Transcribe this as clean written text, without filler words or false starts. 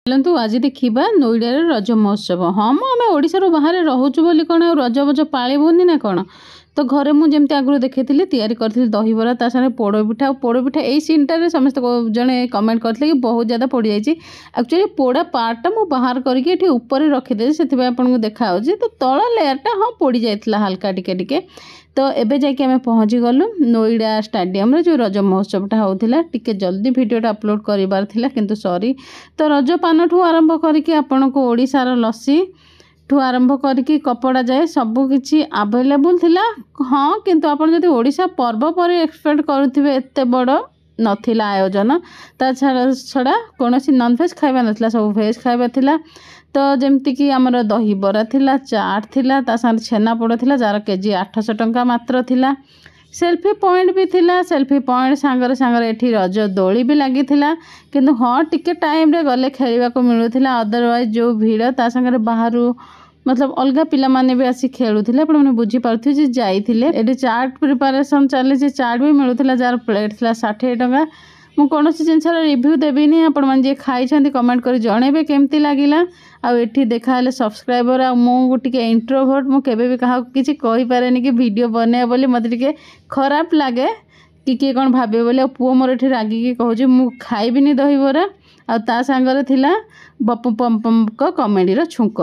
चलतु आज देखा नोईडा रज महोत्सव। हाँ आम ओडिशार बाहर रोचु बोली कौन रज बज पालबुनि ना कौन। तो घरे मुझे आगुरी देखी तैयारी करी दहीबरा ता सारे पोड़पिठा पोड़पिठा यही सीनटार समस्त जड़े कमेंट करते कि बहुत ज़्यादा पोड़ी जाइए। एक्चुअली पोड़ा पार्टा मुझे बाहर करके ऊपर रखीदे से आपको देखा तो तल लेयरटा हाँ पोड़ी जाइए हल्का टिके। तो एबे जाके आम पहुँची गलु नोईडा स्टाडियम रे जो रज महोत्सवटा होता टिके जल्दी वीडियोटा अपलोड करार किंतु सॉरी। तो रज पान ठू आरंभ करके आपण को ओडिशार लस्सी ठू आरंभ करके कपड़ा जाए सबकि आवेलेबल थिला। हाँ किंतु आपण जदि ओडिशा पर्व पर एक्सपेक्ट करुथिबे एते बड़ नथिला आयोजन ता छड़ा कौन नॉनवेज खाइबा नथिला सब वेज खाइबा थिला। तो जमती कि आमर दहीबरा थिला चाट थिला ता साथ छेनापोड़ थिला जार केजी 800 टंका मात्र थिला। सेल्फी पॉइंट भी थिला सेल्फी पॉइंट सांगरे सांगरे एठी रज दोली भी लगी थिला किंतु हाँ टिके टाइम रे गले खेलिबा को मिलुथिला। अदरवाइज जो भीड़ ता संगे बाहरु मतलब अलग पिला माने भी आसी खेलुथिले आपण माने बुझी पारथि जे जाइथिले। एठी चाट प्रिपरेशन चली जे चाट भी मिलुथिला जार प्लेट थिला 60 टंका। मु कोनोसी जिनसर रिव्यू देबिनी आपण माने जे खाइछन्ती कमेंट करी जणेबे केमती लागिला। आ एठी देखा हले सब्सक्राइबर आ मु टिके इंट्रोवर्ट मु केबे भी कहा किछि कहि पारेनी कि वीडियो बने बोली मते टिके खराब लागे कि किए कौन भावे बोले। पुओ मोर एठी रागिकी कहूछि मु खाइबिनी दहीबरा आ ता संगरे थिला बप्पू पम पम को कॉमेडी रो छुंक।